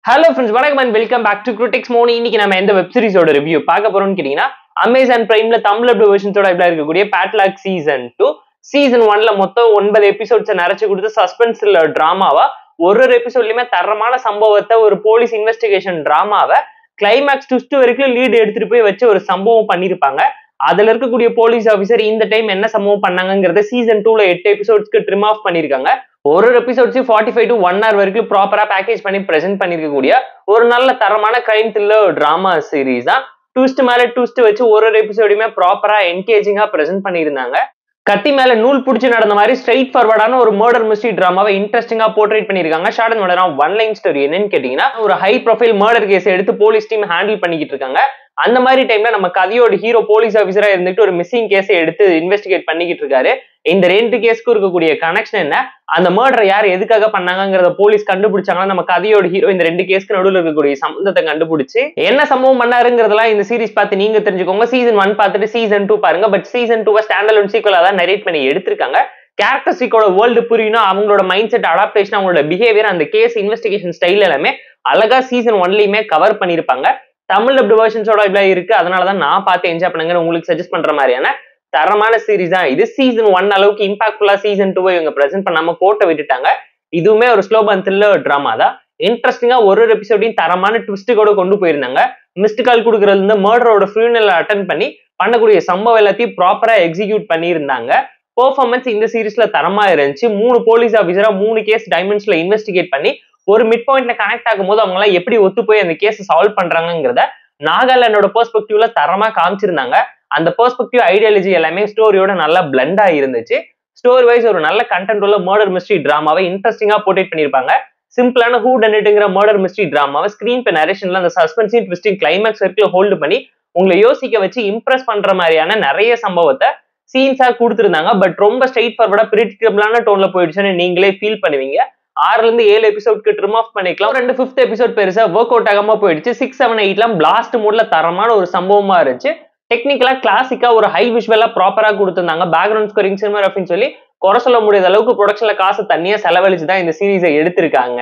Hello friends, வணக்கம் and welcome back to Critics Morning. இன்னைக்கு நம்ம எந்த வெப் சீரிஸோட ரிவ்யூ பார்க்க போறோம்னு கேட்டீங்கன்னா Amazon Primeல தமிழ் டப் வெர்ஷன்ஸோட இப்படி இருக்கக்கூடிய Padlock சீசன் 2 சீசன் 1ல மொத்தம் 9 எபிசோட்ஸ் நிறைச்சு கொடுத்து சஸ்பென்ஸ் டிராமாவா ஒரு எபிசோட்லயுமே தரமான சம்பவத்தை ஒரு போலீஸ் இன்வெஸ்டிகேஷன் டிராமாவை கிளைமேக்ஸ் ட்விஸ்ட் வரைக்கும் லீட் எடுத்துட்டு போய் வச்சு ஒரு சம்பவம் பண்ணிருப்பாங்க. அதுல இருக்கக்கூடிய போலீஸ் ஆபீசர் இந்த டைம் என்ன சம்பவம் பண்ணாங்கிறத சீசன் 2ல 8 எபிசோட்ஸ்க்கு ட்ரிம் ஆஃப் பண்ணிருக்காங்க. ஒரு எபிசோட்ஸ் 45 to 1 hour வரைக்கும் ப்ராப்பரா பேக்கேஜ் பண்ணி பிரசென்ட் பண்ணிருக்கக்கூடிய ஒரு நல்ல தரமான கிரைம் த்ரில்லர் டிராமா சீரீஸ் தான். ட்விஸ்ட் மேல ட்விஸ்ட் வச்சு ஒரு எபிசோடுமே ப்ராப்பரா என்கேஜிங்கா பிரசென்ட் பண்ணியிருந்தாங்க. கத்தி மேல நூல் பிடிச்சி நடந்த மாதிரி ஸ்ட்ரைட் ஃபார்வர்டான ஒரு மர்டர் மிஸ்ட்ரி டிராமாவை இன்ட்ரெஸ்டிங்கா போர்ட்ரேட் பண்ணிருக்காங்க. Short and murder one line story என்னன்னு கேட்டீங்கன்னா, ஒரு ஹை ப்ரொஃபைல் மர்டர் கேஸ் எடுத்து போலீஸ் டீம் ஹேண்டில் பண்ணிக்கிட்டு இருக்காங்க. அந்த மாதிரி டைம்ல நம்ம கதையோட ஹீரோ போலீஸ் ஆஃபீஸரா இருந்துட்டு ஒரு மிஸ்ஸிங் கேஸை எடுத்து இன்வெஸ்டிகேட் பண்ணிக்கிட்டு இருக்காரு. இந்த ரெண்டு கேஸ்க்கு இருக்கக்கூடிய கனெக்ஷன் என்ன, அந்த மர்டர் யார் எதுக்காக பண்ணாங்கிறத போலீஸ் கண்டுபிடிச்சாங்கன்னா நம்ம கதையோட ஹீரோ இந்த ரெண்டு கேஸ்க்கு நடுவில் இருக்கக்கூடிய சம்பந்தத்தை கண்டுபிடிச்சு என்ன சம்பவம் பண்ணாருங்கிறதெல்லாம் இந்த சீரிஸ் பார்த்து நீங்க தெரிஞ்சுக்கோங்க. சீசன் 1 பார்த்துட்டு சீசன் 2 பாருங்க. பட் சீசன் 2 ஸ்டாண்டலோன் சீக்வலா தான் நரேட் பண்ணி எடுத்திருக்காங்க. கேரக்டரிஸ்டிக்கோட வேர்ல்டு புரியணும், அவங்களோட மைண்ட் செட் அடாப்டேஷன், அவங்களோட பிஹேவியர், அந்த கேஸ் இன்வெஸ்டிகேஷன் ஸ்டைல் எல்லாமே அழகா சீசன் 1லயுமே கவர் பண்ணிருப்பாங்க. தமிழ் டப் வெர்ஷன்ஸோட இப்படி இருக்கு. அதனாலதான் நான் பார்த்து என்ஜாய் பண்ணுங்க உங்களுக்கு சஜஸ்ட் பண்ற மாதிரியான தரமான சீரிஸ் தான் இது. சீசன் 1 அளவுக்கு இம்பாக்ட்ஃபுல்லா சீசன் 2 இவங்க பிரசென்ட் பண்ணாம கோட்டை விட்டுட்டாங்க. இதுவுமே ஒரு ஸ்லோ பர்ன் த்ரில்லர் டிராமா தான். இன்ட்ரெஸ்டிங்கா ஒரு எபிசோடையும் தரமான ட்விஸ்ட் கூட கொண்டு போயிருந்தாங்க. மிஸ்டு கால் கொடுக்கறதுல இருந்து மர்டரோட ஃபியூனல் அட்டென்ட் பண்ணி பண்ணக்கூடிய சம்பவம் எல்லாத்தையும் ப்ராப்பரா எக்ஸிக்யூட் பண்ணியிருந்தாங்க. பெர்ஃபார்மன்ஸ் இந்த சீரிஸ்ல தரமா இருந்துச்சு. 3 போலீஸ் ஆஃபீஸரா 3 கேஸ் டைமண்ட்ஸ்ல இன்வெஸ்டிகேட் பண்ணி ஒரு மிட் பாயிண்ட்ல கனெக்ட் ஆகும் போது அவங்க எல்லாம் எப்படி ஒத்து போய் அந்த கேஸ் சால்வ் பண்றாங்கிறத நாகாலாண்டோட பெர்ஸ்பெக்டிவ்ல தரமா காமிச்சிருந்தாங்க. அந்த பெர்ஸ்பெக்டிவ் ஐடியாலஜி எல்லாமே ஸ்டோரியோட நல்லா பிளண்டா இருந்துச்சு. ஸ்டோரி வைஸ் ஒரு நல்ல கண்டென்ட் உள்ள மர்டர் மிஸ்ட்ரி டிராமாவை இன்ட்ரெஸ்டிங்கா போர்ட்ரேட் பண்ணிருப்பாங்க. சிம்பிளான ஹூ டன் இட்ங்கிற மர்டர் மிஸ்ட்ரி டிராமாவை ஸ்கிரீன் பே நரேஷன்ல அந்த சஸ்பென்சிவ் ட்விஸ்டிங் கிளைமேக்ஸ் வரைக்கும் ஹோல்டு பண்ணி உங்களை யோசிக்க வச்சு இம்ப்ரெஸ் பண்ற மாதிரியான நிறைய சம்பவத்தை சீன்ஸா கொடுத்துருந்தாங்க. பட் ரொம்ப ஸ்ட்ரெயிட் ஃபார்வர்டா பிரிடிக்டபிளான டோன்ல போயிடுச்சுன்னு நீங்களே ஃபீல் பண்ணுவீங்க. 6ல இருந்து 7 எபிசோட்க்கு ட்ரிம் ஆஃப் பண்ணிக்கலாம். 2 5th எபிசோட் பெருசா ஒர்க் அவுட் ஆகாம போயிடுச்சு. 6 7 8லாம் பிளாஸ்ட் மூட்ல தரமான ஒரு சம்பவமா இருந்துச்சு. டெக்னிக்கலா கிளாசிக்கா ஒரு ஹை விஷுவலா ப்ராப்பரா கொடுத்திருந்தாங்க. பேக்ரவுண்ட் ஸ்கோரிங் சினிமாகிராஃபின்னு சொல்லி குறை சொல்ல முடியாத அளவுக்கு ப்ரொடக்ஷன்ல காசு தனியா செலவழிச்சுதான் இந்த சீரீஸை எடுத்திருக்காங்க.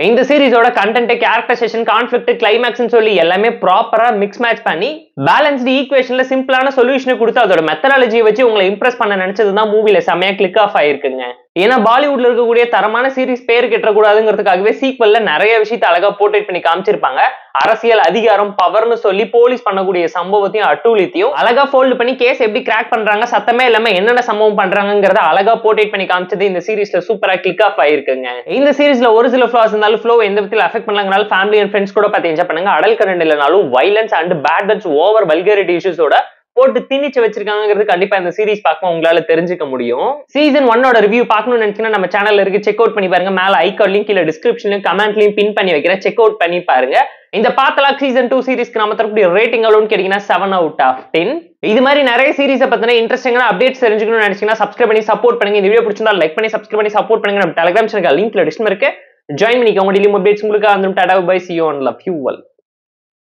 இந்த சீரீஸோட கண்டென்ட், கேரக்டரைசேஷன், கான்ஃபிளிக்ட், கிளைமேக்ஸ் சொல்லி எல்லாமே ப்ராப்பரா மிக்ஸ் மேட்ச் பண்ணி பேலன்ஸ்டு ஈக்குவேஷன்ல சிம்பிளான சொல்யூஷனை கொடுத்து அதோட மெத்தடாலஜியை வச்சு உங்களை இம்ப்ரெஸ் பண்ண நினைச்சதுதான் மூவில செமையா கிளிக் ஆஃப் ஆயிருக்குங்க. ஏன்னா பாலிவுட்ல இருக்கக்கூடிய தரமான சீரிஸ் பேர் கெட்டக்கூடாதுங்கிறதுக்காகவே சீக்வல்ல நிறைய விஷயத்தை அழகா போர்ட்ரேட் பண்ணி காமிச்சிருப்பாங்க. அரசியல், அதிகாரம், பவர்னு சொல்லி போலீஸ் பண்ணக்கூடிய சம்பவத்தையும் அட்டூழியத்தையும் அழகா ஃபோல்டு பண்ணி கேஸ் எப்படி கிராக் பண்றாங்க, சத்தமே இல்லாம என்னென்ன சம்பவம் பண்றாங்கிறத அழகா போர்ட்ரேட் பண்ணி காமிச்சது இந்த சீரிஸ்ல சூப்பரா கிளிக் ஆஃப் ஆயிருக்குங்க. இந்த சீரிஸ்ல ஒரு சில ஃபிளாஸ் இருந்தாலும் ஃப்ளோ எந்த விதத்தில் அஃபெக்ட் பண்ணலாங்கனால ஃபேமிலி அண்ட் ஃப்ரெண்ட்ஸ் கூட பார்த்து என்ஜாய் பண்ணுங்க. அடல் கண்டென்ட் இல்லைனாலும் violence and bad touch, over vulgarity இஷ்யூஸோட போட்டு திணிச்சு வச்சிருக்காங்கிறது கண்டிப்பா இந்த சீரிஸ் பார்க்கும் உங்களால தெரிஞ்சுக்க முடியும். சீசன் 1ஓட ரிவ்யூ பார்க்கணும்னு நினைச்சீங்கன்னா நம்ம சேனல்ல இருக்கு, செக் அவுட் பண்ணி பாருங்க. மேல ஐகான் லிங்க் இல்ல டிஸ்கிரிப்ஷன்லயும் கமெண்ட்லயும் பின் பண்ணி வைக்கிறேன், செக் அவுட் பண்ணி பாருங்க. இந்த பாத்தலாக் சீசன் 2 சீரிஸ்க்கு நம்ம தரக்கூடிய ரேட்டிங் எவ்வளவுன்னு கேட்டீங்கன்னா 7 out of 10. இது மாதிரி நிறைய சீரிஸை பத்தின இன்ட்ரெஸ்டிங்கான அப்டேட்ஸ் தெரிஞ்சுக்கணும்னு நினைச்சீங்கன்னா சப்ஸ்கிரைப் பண்ணி சப்போர்ட் பண்ணுங்க. இந்த வீடியோ பிடிச்சிருந்தா லைக் பண்ணி சப்ஸ்கிரைப் பண்ணி சப்போர்ட் பண்ணுங்க. நம்ம டெலிகிராம் சேனல் லிங்க்ல டிஸ்கிரிப்ஷன்ல இருக்கு, ஜாயின் பண்ணிக்கோங்க. டெய்லி அப்டேட்ஸ் உங்களுக்கு வந்து tata bye, see you and love you all.